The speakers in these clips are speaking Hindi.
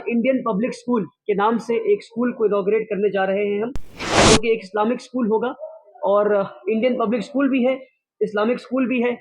इंडियन पब्लिक स्कूल के नाम से एक स्कूल को इनॉग्रेट करने जा रहे हैं हम, जो कि एक इस्लामिक स्कूल होगा। और इंडियन पब्लिक स्कूल भी है, इस्लामिक स्कूल भी है,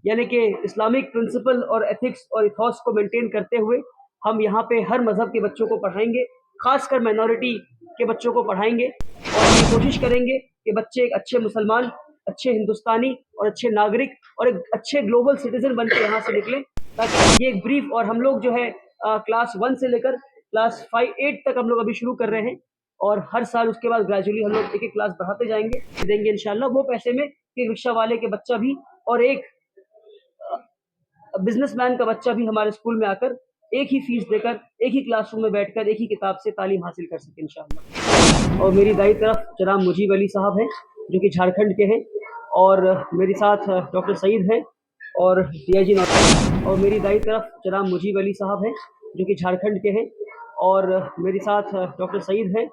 यानी कि इस्लामिक प्रिंसिपल और एथिक्स और इथॉस को मेंटेन करते हुए हम यहाँ पे हर मज़हब के बच्चों को पढ़ाएंगे, खासकर माइनॉरिटी के बच्चों को पढ़ाएंगे। और हम ये कोशिश करेंगे कि बच्चे एक अच्छे मुसलमान, अच्छे हिंदुस्तानी और अच्छे नागरिक और एक अच्छे ग्लोबल सिटीजन बन के यहाँ से निकलें, ताकि ये एक ब्रीफ। और हम लोग जो है क्लास 1 से लेकर क्लास 8 तक हम लोग अभी शुरू कर रहे हैं, और हर साल उसके बाद ग्रेजुअली हम लोग एक एक क्लास बढ़ाते जाएंगे, देंगे इंशाल्लाह वो पैसे में कि रिक्शा वाले के बच्चा भी और एक बिजनेसमैन का बच्चा भी हमारे स्कूल में आकर एक ही फीस देकर एक ही क्लासरूम में बैठकर एक ही किताब से तालीम हासिल कर सके इंशाल्लाह। और मेरी दाई तरफ जनाब मुजीब अली साहब हैं, जो कि झारखंड के हैं, और मेरे साथ डॉक्टर सईद हैं और डीआईजी नौशाद। और मेरी दाई तरफ जनाब मुजीब अली साहब हैं, जो कि झारखंड के हैं, और मेरे साथ डॉक्टर सईद हैं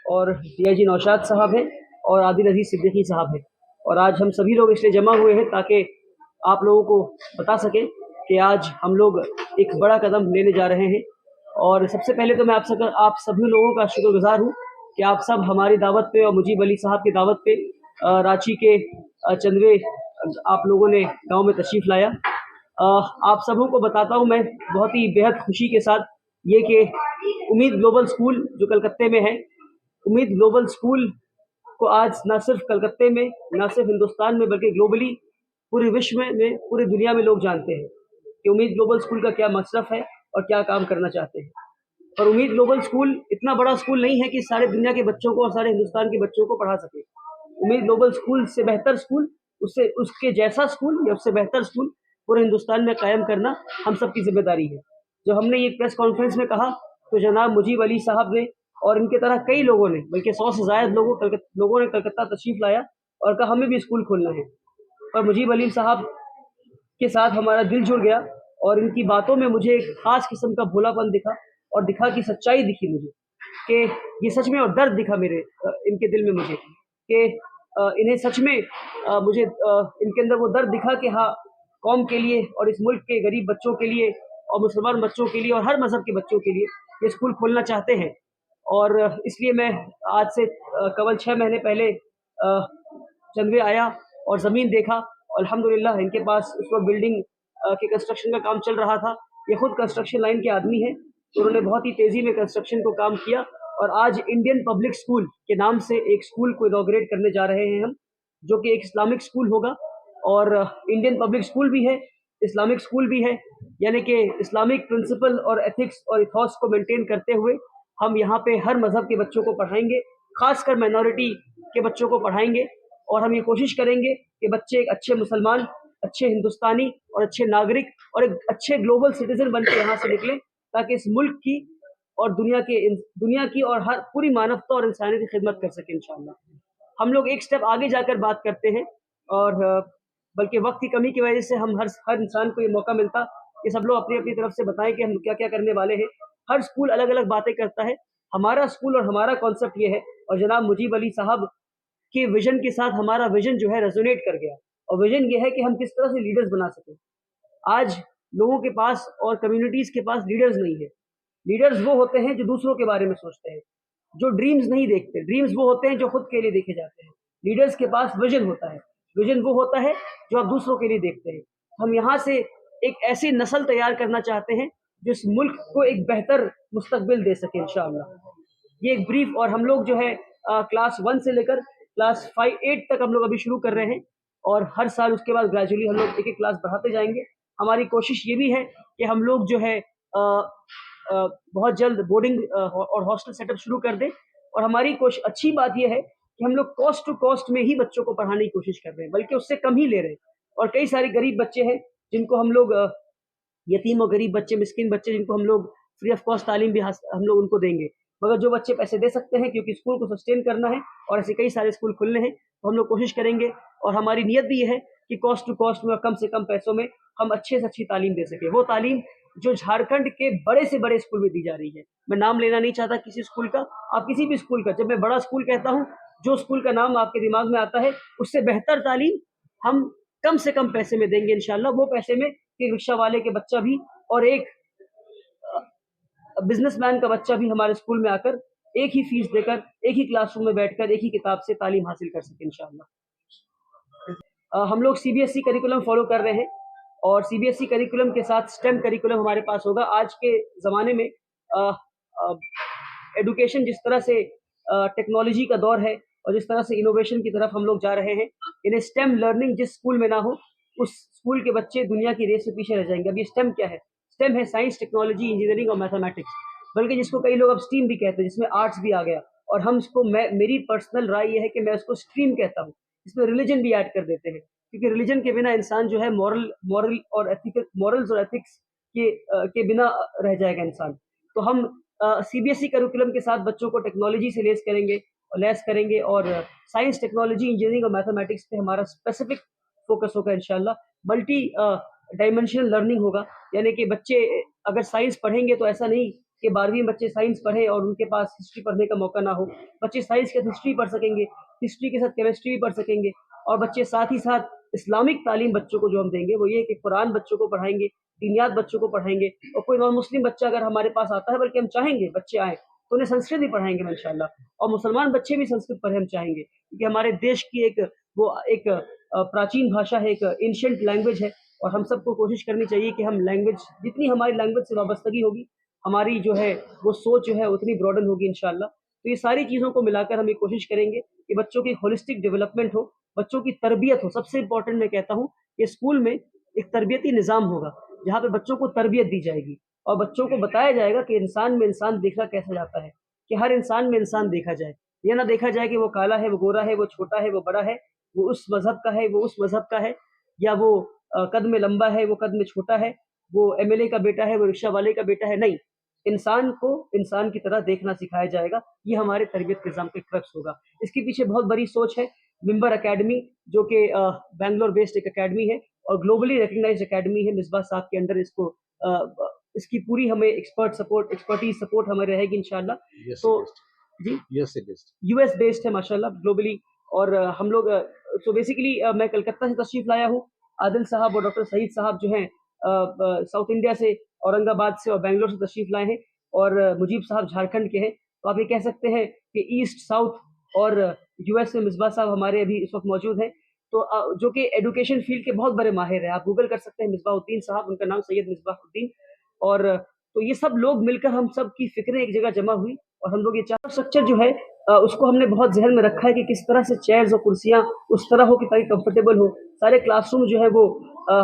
और डीआईजी नौशाद साहब हैं और आदिल अजीज सिद्दीकी साहब हैं। और आज हम सभी लोग इसलिए जमा हुए हैं ताकि आप लोगों को बता सकें कि आज हम लोग एक बड़ा कदम लेने जा रहे हैं। और सबसे पहले तो मैं आप सभी लोगों का शुक्रगुजार हूँ कि आप सब हमारी दावत पे और मुजीब अली साहब की दावत पे रांची के चंदवे आप लोगों ने गांव में तशरीफ़ लाया। आप सबों को बताता हूँ मैं बहुत ही बेहद खुशी के साथ ये कि उम्मीद ग्लोबल स्कूल जो कलकत्ते में है, उम्मीद ग्लोबल स्कूल को आज ना सिर्फ कलकत्ते में, ना सिर्फ हिंदुस्तान में, बल्कि ग्लोबली पूरे विश्व में, पूरी दुनिया में लोग जानते हैं कि उम्मीद ग्लोबल स्कूल का क्या मसरफ है और क्या काम करना चाहते हैं। पर उम्मीद ग्लोबल स्कूल इतना बड़ा स्कूल नहीं है कि सारे दुनिया के बच्चों को और सारे हिंदुस्तान के बच्चों को पढ़ा सके। उम्मीद ग्लोबल स्कूल से बेहतर स्कूल, उससे उसके जैसा स्कूल या उससे बेहतर स्कूल पूरे हिंदुस्तान में कायम करना हम सब की जिम्मेदारी है। जब हमने ये प्रेस कॉन्फ्रेंस में कहा तो जनाब मुजीब अली साहब ने और इनके तरह कई लोगों ने, बल्कि 100 से ज़्यादा लोगों ने कलकत्ता तशरीफ़ लाया और कहा हमें भी स्कूल खोलना है। पर मुजीब अली साहब के साथ हमारा दिल जुड़ गया और इनकी बातों में मुझे एक खास किस्म का भोलापन दिखा और दिखा कि सच्चाई दिखी मुझे कि ये सच में, और दर्द दिखा मेरे इनके दिल में मुझे कि इन्हें सच में मुझे इनके अंदर वो दर्द दिखा कि हाँ, कौम के लिए और इस मुल्क के गरीब बच्चों के लिए और मुसलमान बच्चों के लिए और हर मज़हब के बच्चों के लिए ये स्कूल खोलना चाहते हैं। और इसलिए मैं आज से करीबन 6 महीने पहले चंदवे आया और ज़मीन देखा। अल्हम्दुलिल्लाह इनके पास उस वक्त बिल्डिंग के कंस्ट्रक्शन का काम चल रहा था। ये खुद कंस्ट्रक्शन लाइन के आदमी हैं, तो उन्होंने बहुत ही तेज़ी में कंस्ट्रक्शन को काम किया और आज इंडियन पब्लिक स्कूल के नाम से एक स्कूल को इनॉग्रेट करने जा रहे हैं हम, जो कि एक इस्लामिक स्कूल होगा। और इंडियन पब्लिक स्कूल भी है, इस्लामिक स्कूल भी है, यानी कि इस्लामिक प्रिंसिपल और एथिक्स और इथॉस को मेंटेन करते हुए हम यहाँ पे हर मज़हब के बच्चों को पढ़ाएंगे, खासकर माइनॉरिटी के बच्चों को पढ़ाएंगे। और हम ये कोशिश करेंगे कि बच्चे एक अच्छे मुसलमान, अच्छे हिंदुस्तानी और अच्छे नागरिक और एक अच्छे ग्लोबल सिटीजन बन के यहाँ से निकलें, ताकि इस मुल्क की और दुनिया की और हर पूरी मानवता और इंसानियत की खिदमत कर सकें इंशाअल्लाह। हम लोग एक स्टेप आगे जाकर बात करते हैं, और बल्कि वक्त की कमी की वजह से हम हर इंसान को ये मौका मिलता कि सब लोग अपनी अपनी तरफ से बताएं कि हम क्या क्या करने वाले हैं। हर स्कूल अलग अलग बातें करता है, हमारा स्कूल और हमारा कॉन्सेप्ट ये है, और जनाब मुजीब अली साहब के विजन के साथ हमारा विजन जो है रेजोनेट कर गया। और विजन ये है कि हम किस तरह से लीडर्स बना सकें। आज लोगों के पास और कम्युनिटीज के पास लीडर्स नहीं है। लीडर्स वो होते हैं जो दूसरों के बारे में सोचते हैं, जो ड्रीम्स नहीं देखते। ड्रीम्स वो होते हैं जो खुद के लिए देखे जाते हैं। लीडर्स के पास विजन होता है। विजन वो होता है जो आप दूसरों के लिए देखते हैं। हम यहाँ से एक ऐसी नस्ल तैयार करना चाहते हैं जो इस मुल्क को एक बेहतर मुस्तकबिल दे सके इंशाअल्लाह। ये एक ब्रीफ। और हम लोग जो है क्लास 1 से लेकर क्लास 8 तक हम लोग अभी शुरू कर रहे हैं, और हर साल उसके बाद ग्रेजुअली हम लोग एक एक क्लास बढ़ाते जाएंगे। हमारी कोशिश ये भी है कि हम लोग जो है बहुत जल्द बोर्डिंग और हॉस्टल सेटअप शुरू कर दें। और हमारी कोशिश, अच्छी बात यह है कि हम लोग कॉस्ट टू कॉस्ट में ही बच्चों को पढ़ाने की कोशिश कर रहे हैं, बल्कि उससे कम ही ले रहे हैं। और कई सारे गरीब बच्चे हैं जिनको हम लोग यतीम और गरीब बच्चे, मिस्किन बच्चे, जिनको हम लोग फ्री ऑफ कॉस्ट तालीम भी हम लोग उनको देंगे। मगर जो बच्चे पैसे दे सकते हैं, क्योंकि स्कूल को सस्टेन करना है और ऐसे कई सारे स्कूल खुलने हैं, तो हम लोग कोशिश करेंगे। और हमारी नीयत भी ये है कि कॉस्ट टू कॉस्ट में और कम से कम पैसों में हम अच्छे से अच्छी तालीम दे सके। वो तालीम जो झारखंड के बड़े से बड़े स्कूल में दी जा रही है। मैं नाम लेना नहीं चाहता किसी स्कूल का, आप किसी भी स्कूल का, जब मैं बड़ा स्कूल कहता हूँ, जो स्कूल का नाम आपके दिमाग में आता है, उससे बेहतर तालीम हम कम से कम पैसे में देंगे इंशाल्लाह। वो पैसे में कि रिक्शा वाले के बच्चा भी और एक बिजनेसमैन का बच्चा भी हमारे स्कूल में आकर एक ही फीस देकर, एक ही क्लासरूम में बैठकर, एक ही किताब से तालीम हासिल कर सके इंशाअल्लाह। हम लोग सीबीएसई करिकुलम फॉलो कर रहे हैं और सीबीएसई करिकुलम के साथ स्टेम करिकुलम हमारे पास होगा। आज के ज़माने में एडुकेशन जिस तरह से टेक्नोलॉजी का दौर है और जिस तरह से इनोवेशन की तरफ हम लोग जा रहे हैं, इन्हें स्टेम लर्निंग जिस स्कूल में ना हो, उस स्कूल के बच्चे दुनिया की रेस से पीछे रह जाएंगे। अभी स्टेम क्या है? स्टेम है साइंस, टेक्नोलॉजी, इंजीनियरिंग और मैथमेटिक्स, बल्कि जिसको कई लोग अब स्ट्रीम भी कहते हैं, जिसमें आर्ट्स भी आ गया। और हम इसको मेरी पर्सनल राय ये है कि मैं उसको स्ट्रीम कहता हूँ। इसमें रिलीजन भी ऐड कर देते हैं, क्योंकि रिलीजन के बिना इंसान जो है मॉरल्स और एथिक्स के बिना रह जाएगा इंसान। तो हम सीबीएसई करिकुलम के साथ बच्चों को टेक्नोलॉजी से लैस करेंगे और साइंस, टेक्नोलॉजी, इंजीनियरिंग और मैथमेटिक्स पे हमारा स्पेसिफिक फोकस होगा इंशाल्लाह। मल्टी डायमेंशनल लर्निंग होगा, यानी कि बच्चे अगर साइंस पढ़ेंगे तो ऐसा नहीं कि 12वीं बच्चे साइंस पढ़े और उनके पास हिस्ट्री पढ़ने का मौका ना हो। बच्चे साइंस के साथ हिस्ट्री पढ़ सकेंगे, हिस्ट्री के साथ केमिस्ट्री भी पढ़ सकेंगे। और बच्चे साथ ही साथ इस्लामिक तालीम बच्चों को जो हम देंगे वो ये कि कुरान बच्चों को पढ़ाएंगे, दीनियात बच्चों को पढ़ाएंगे। और कोई नॉन मुस्लिम बच्चा अगर हमारे पास आता है, बल्कि हम चाहेंगे बच्चे आए तो उन्हें संस्कृत भी पढ़ाएंगे इंशाल्लाह। और मुसलमान बच्चे भी संस्कृत पढ़े हम चाहेंगे, क्योंकि हमारे देश की एक प्राचीन भाषा है, एक एंशिएंट लैंग्वेज है। और हम सबको कोशिश करनी चाहिए कि हम लैंग्वेज, जितनी हमारी लैंग्वेज से वाबस्तगी होगी, हमारी जो है वो सोच जो है उतनी ब्रॉडन होगी इंशाल्लाह। तो ये सारी चीज़ों को मिलाकर हम ये कोशिश करेंगे कि बच्चों की होलिस्टिक डेवलपमेंट हो, बच्चों की तरबियत हो। सबसे इम्पोर्टेंट मैं कहता हूँ कि स्कूल में एक तरबियती निज़ाम होगा, जहाँ पे बच्चों को तरबियत दी जाएगी और बच्चों को बताया जाएगा कि इंसान में इंसान देखा कैसे जाता है, कि हर इंसान में इंसान देखा जाए। ये ना देखा जाए कि वो काला है, वो गोरा है, वो छोटा है, वो बड़ा है, वो उस मज़हब का है, वो उस मज़हब का है, या वो कद में लंबा है, वो कद में छोटा है, वो एमएलए का बेटा है, वो रिक्शा वाले का बेटा है। नहीं, इंसान को इंसान की तरह देखना सिखाया जाएगा। ये हमारे तरबियत निज़ाम का क्रक्स होगा। इसके पीछे बहुत बड़ी सोच है। मिंबर एकेडमी, जो कि बैंगलोर बेस्ड एक एकेडमी है और ग्लोबली रिकॉग्नाइज्ड एकेडमी है, मिसबा साहब के अंडर इसकी पूरी हमें एक्सपर्टीज सपोर्ट हमें रहेगी इंशाल्लाह। तो जी, यूएस बेस्ड है माशाल्लाह, ग्लोबली। और हम लोग तो बेसिकली मैं कलकत्ता से तशरीफ लाया हूँ। आदिल साहब और डॉक्टर सईद साहब जो हैं साउथ इंडिया से, औरंगाबाद से और बैंगलोर से तशरीफ लाए हैं। और मुजीब साहब झारखंड के हैं। तो आप ये कह सकते हैं कि ईस्ट, साउथ और यूएस में मिसबा साहब हमारे अभी इस वक्त मौजूद हैं। तो जो कि एजुकेशन फील्ड के बहुत बड़े माहिर हैं। आप गूगल कर सकते हैं मिसबाहुद्दीन साहब, उनका नाम सैयद मिसबाहुद्दीन। और तो ये सब लोग मिलकर हम सब की फिक्रें एक जगह जमा हुई और हम लोग ये चार स्ट्रक्चर जो है उसको हमने बहुत जहन में रखा है कि किस तरह से चेयर्स और कुर्सियां उस तरह हो कि ताकि कंफर्टेबल हो। सारे क्लासरूम जो है वो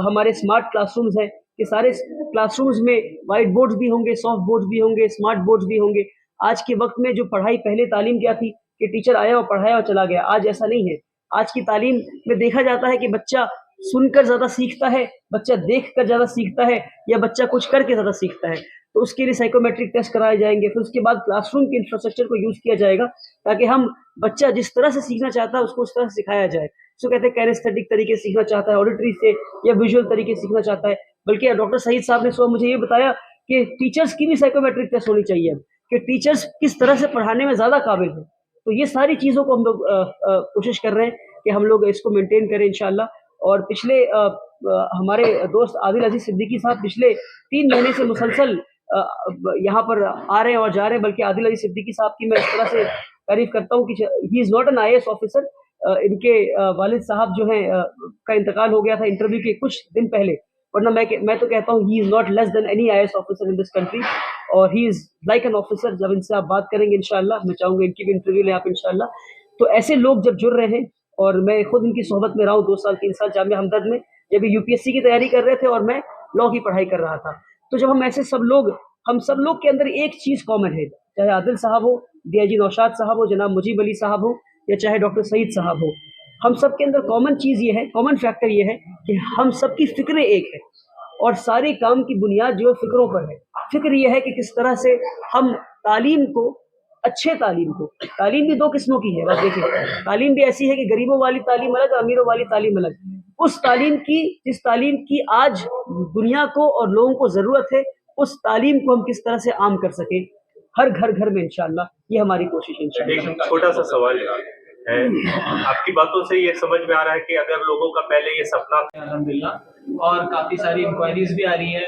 हमारे स्मार्ट क्लासरूम्स हैं, कि सारे क्लासरूम्स में व्हाइट बोर्ड्स भी होंगे, सॉफ्ट बोर्ड्स भी होंगे, स्मार्ट बोर्ड्स भी होंगे। आज के वक्त में जो पढ़ाई, पहले तालीम क्या थी कि टीचर आया और पढ़ाया और चला गया, आज ऐसा नहीं है। आज की तालीम में देखा जाता है कि बच्चा सुनकर ज़्यादा सीखता है, बच्चा देखकर ज़्यादा सीखता है, या बच्चा कुछ करके ज़्यादा सीखता है। तो उसके लिए साइकोमेट्रिक टेस्ट कराए जाएंगे, फिर उसके बाद क्लासरूम के इंफ्रास्ट्रक्चर को यूज़ किया जाएगा ताकि हम बच्चा जिस तरह से सीखना चाहता है उसको उस तरह से सिखाया जाए। उसको कहते हैं कैनेस्थेटिक तरीके से सीखना चाहता है, ऑडिटरी से या विजुअल तरीके से सीखना चाहता है। बल्कि डॉक्टर सईद साहब ने सुबह मुझे ये बताया कि टीचर्स की भी साइकोमेट्रिक टेस्ट होनी चाहिए, कि टीचर्स किस तरह से पढ़ाने में ज़्यादा काबिल हैं। तो ये सारी चीज़ों को हम लोग कोशिश कर रहे हैं कि हम लोग इसको मेंटेन करें इंशाल्लाह। और पिछले हमारे दोस्त आदिल अजीज सिद्दीकी साहब पिछले 3 महीने से मुसलसल यहाँ पर आ रहे हैं और जा रहे हैं। बल्कि आदिल अजीज सिद्दीकी साहब की मैं इस तरह से तारीफ करता हूँ कि ही is not an IAS officer. इनके वालिद साहब जो हैं का इंतकाल हो गया था इंटरव्यू के कुछ दिन पहले, वरना मैं तो कहता हूँ he is not less than any IAS officer in this country, और he is like an officer. जब इनसे आप बात करेंगे इंशाल्लाह, मैं चाहूँगा इनकी भी इंटरव्यू लें आप इंशाल्लाह। तो ऐसे लोग जब जुड़ रहे हैं, और मैं खुद इनकी सोहबत में रहा हूँ 2 साल 3 साल जामिया हमदर्द में, जब यूपीएससी की तैयारी कर रहे थे और मैं लॉ की पढ़ाई कर रहा था। तो जब हम ऐसे हम सब लोग के अंदर एक चीज़ कॉमन है, चाहे आदिल साहब हो, डीआईजी नौशाद साहब हो, जनाब मुजीब अली साहब हो, या चाहे डॉक्टर सईद साहब हो, हम सब के अंदर कॉमन चीज़ ये है, कॉमन फैक्टर ये है कि हम सब की फ़िक्रें एक है। और सारे काम की बुनियाद जो है फ़िक्रों पर है। फ़िक्र ये है कि किस तरह से हम तालीम को, अच्छे तालीम भी 2 किस्मों की है। बस देखिए, तालीम भी ऐसी है कि गरीबों वाली तालीम अलग, अमीरों वाली तालीम अलग। उस तालीम की, जिस तालीम की आज दुनिया को और लोगों को ज़रूरत है, उस तालीम को हम किस तरह से आम कर सकें हर घर में इंशाल्लाह, ये हमारी कोशिश है इंशाल्लाह। एक छोटा सा सवाल है, आपकी बातों से ये समझ में आ रहा है कि अगर लोगों का पहले ये सपना था, अल्हम्दुलिल्लाह, और काफ़ी सारी इंक्वायरीज भी आ रही है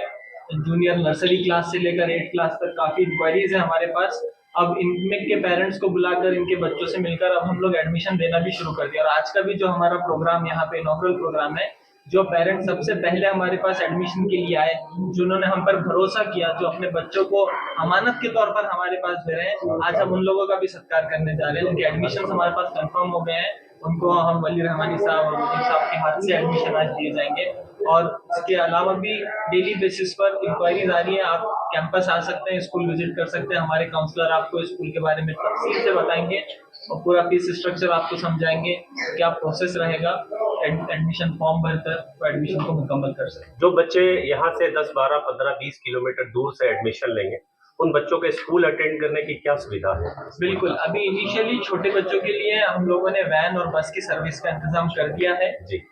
जूनियर नर्सरी क्लास से लेकर 8 क्लास तक काफ़ी इंक्वायरीज है हमारे पास। अब इनमें के पेरेंट्स को बुलाकर इनके बच्चों से मिलकर अब हम लोग एडमिशन देना भी शुरू कर दिया। और आज का भी जो हमारा प्रोग्राम यहाँ पे इनॉग्रल प्रोग्राम है, जो पेरेंट्स सबसे पहले हमारे पास एडमिशन के लिए आए, जिन्होंने हम पर भरोसा किया, जो अपने बच्चों को अमानत के तौर पर हमारे पास दे रहे हैं, आज हम उन लोगों का भी सत्कार करने जा रहे हैं जिनके एडमिशन हमारे पास कंफर्म हो गए हैं। उनको हम वली रहमानी साहब और वकील साहब के हाथ से एडमिशन आज दिए जाएंगे। और इसके अलावा भी डेली बेसिस पर इंक्वायरीज आ रही है। आप कैंपस आ सकते हैं, स्कूल विजिट कर सकते हैं, हमारे काउंसलर आपको स्कूल के बारे में तफसील से बताएंगे और पूरा फीस स्ट्रक्चर आपको समझाएंगे, क्या प्रोसेस रहेगा एडमिशन फॉर्म भरकर तो एडमिशन को मुकम्मल कर सकते हैं। जो बच्चे यहाँ से 10, 12, 15, 20 किलोमीटर दूर से एडमिशन लेंगे, उन बच्चों के स्कूल अटेंड करने की क्या सुविधा है? बिल्कुल, अभी इनिशियली छोटे बच्चों के लिए हम लोगों ने वैन और बस की सर्विस का इंतजाम कर दिया है,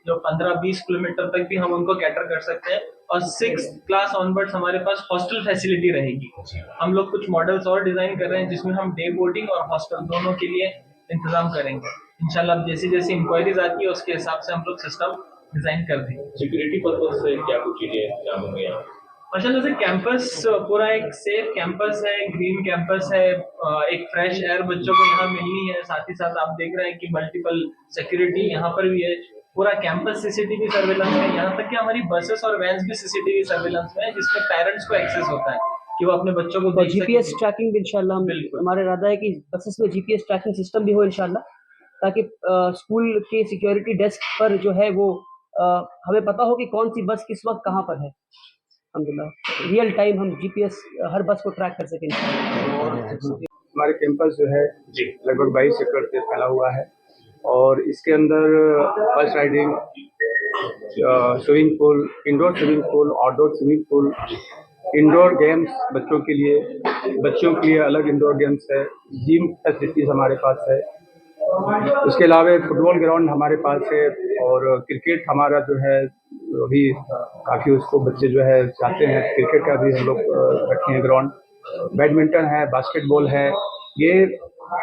जो 15-20 किलोमीटर तक भी हम उनको कैटर कर सकते हैं। और 6th क्लास ऑनवर्ड्स हमारे पास हॉस्टल फैसिलिटी रहेगी। हम लोग कुछ मॉडल्स और डिजाइन कर रहे हैं जिसमें हम डे बोर्डिंग और हॉस्टल दोनों के लिए इंतजाम करेंगे। इंशाल्लाह जैसी जैसी इंक्वायरीज आती है उसके हिसाब से हम लोग सिस्टम डिजाइन कर देंगे। सिक्योरिटी पर्पज से क्या कुछ चीजें इंतजाम होंगे यहाँ? माशाल्लाह से कैंपस पूरा एक सेफ कैंपस है, ग्रीन कैंपस है, एक फ्रेश एयर बच्चों को यहाँ मिलनी है। साथ ही साथ आप देख रहे हैं कि मल्टीपल सिक्योरिटी यहाँ पर भी है। पूरा कैंपस सीसीटीवी सर्वेलेंस है, यहाँ तक कि हमारी बसेस और वैन्स भी सीसीटीवी सर्वेलेंस में है, जिसमें पेरेंट्स को एक्सेस होता है कि वो अपने बच्चों को देख जीपीएस सकें। ट्रैकिंग भी इंशाल्लाह हमारा इरादा है कि बसेस में जीपीएस ट्रैकिंग सिस्टम भी हो इंशाल्लाह, ताकि स्कूल के सिक्योरिटी डेस्क पर जो है वो हमें पता हो कि कौन सी बस किस वक्त कहाँ पर है। अल्हम्दुलिल्लाह रियल टाइम हम जीपीएस हर बस को ट्रैक कर सकें। हमारे कैंपस जो है लगभग 22 एकड़ से फैला हुआ है और इसके अंदर बस riding, swimming pool, indoor swimming pool, outdoor swimming pool, indoor games बच्चों के लिए अलग इंडोर गेम्स है, जिम फैसिलिटीज हमारे पास है। उसके अलावा फुटबॉल ग्राउंड हमारे पास है और क्रिकेट हमारा जो है अभी काफ़ी उसको बच्चे जो है चाहते हैं, क्रिकेट का भी हम लोग रखे हैं ग्राउंड। बैडमिंटन है, बास्केटबॉल है, ये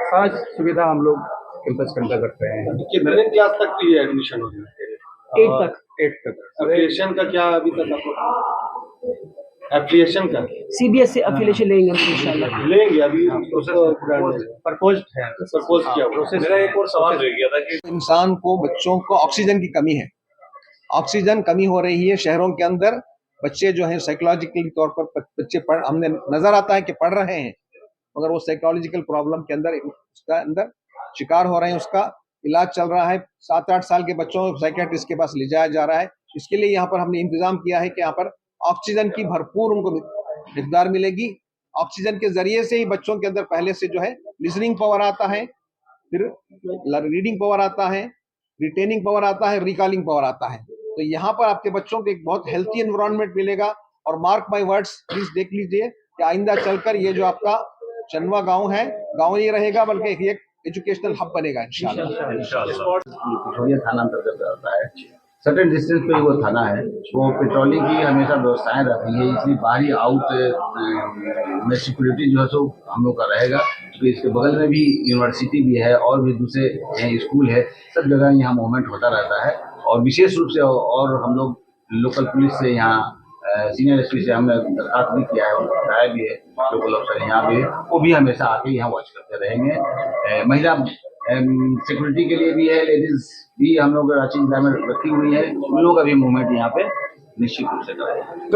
सारी सुविधा हम लोग कैंपस के अंदर रख रहे हैं। कितने क्लास तक की एडमिशन हो रही है? 8 तक। एप्लीकेशन का क्या अभी तक एप्लीकेशन का सीबीएस से एफिलिएशन लेंगे हम इंशाल्लाह। लेंगे अभी प्रपोज किया प्रोसेस। मेरा एक और सवाल रह गया था कि इंसान को, बच्चों को ऑक्सीजन की कमी है, ऑक्सीजन कमी हो रही है शहरों के अंदर। बच्चे जो हैं साइकोलॉजिकल तौर पर बच्चे हमने नजर आता है कि पढ़ रहे हैं, मगर वो साइकोलॉजिकल प्रॉब्लम के अंदर उसका अंदर शिकार हो रहे हैं। उसका इलाज चल रहा है, 7-8 साल के बच्चों को साइकियाट्रिस्ट के पास ले जाया जा रहा है। इसके लिए यहाँ पर हमने इंतजाम किया है कि यहाँ पर ऑक्सीजन की भरपूर उनको मिकदार मिलेगी। ऑक्सीजन के जरिए से ही बच्चों के अंदर पहले से जो है लिसनिंग पावर आता है, फिर रीडिंग पावर आता है, रिटेनिंग पावर आता है, रिकॉलिंग पावर आता है। तो यहाँ पर आपके बच्चों को एक बहुत हेल्थी एनवायरनमेंट मिलेगा। और मार्क माय वर्ड्स, प्लीज देख लीजिए कि आइंदा चलकर ये जो आपका चंदवा गांव है, गांव नहीं रहेगा बल्कि एक एजुकेशनल हब बनेगा इंशाल्लाह। पिठोरिया थाना अंतर्गत आता है, सर्टेन डिस्टेंस पे वो थाना है। वो पेट्रोलिंग की हमेशा व्यवस्थाएं रहती है, इसलिए बाहरी आउट में सिक्योरिटी जो है सो हम लोग का रहेगा। तो इसके बगल में भी यूनिवर्सिटी भी है और भी दूसरे स्कूल है, सब जगह यहाँ मूवमेंट होता रहता है। और विशेष रूप से और हम लोग लोकल पुलिस से यहाँ सीनियर एसपी से हमने दरखास्त भी किया है और बताया भी है, लोकल अफसर यहाँ भी है, वो भी हमेशा आके यहाँ वॉच करते रहेंगे। महिला सिक्योरिटी के लिए भी है, लेडीज भी हम लोग रांची जिला में रखी हुई है, उन लोगों का भी मूवमेंट यहाँ पे निश्चित रूप से करेंगे।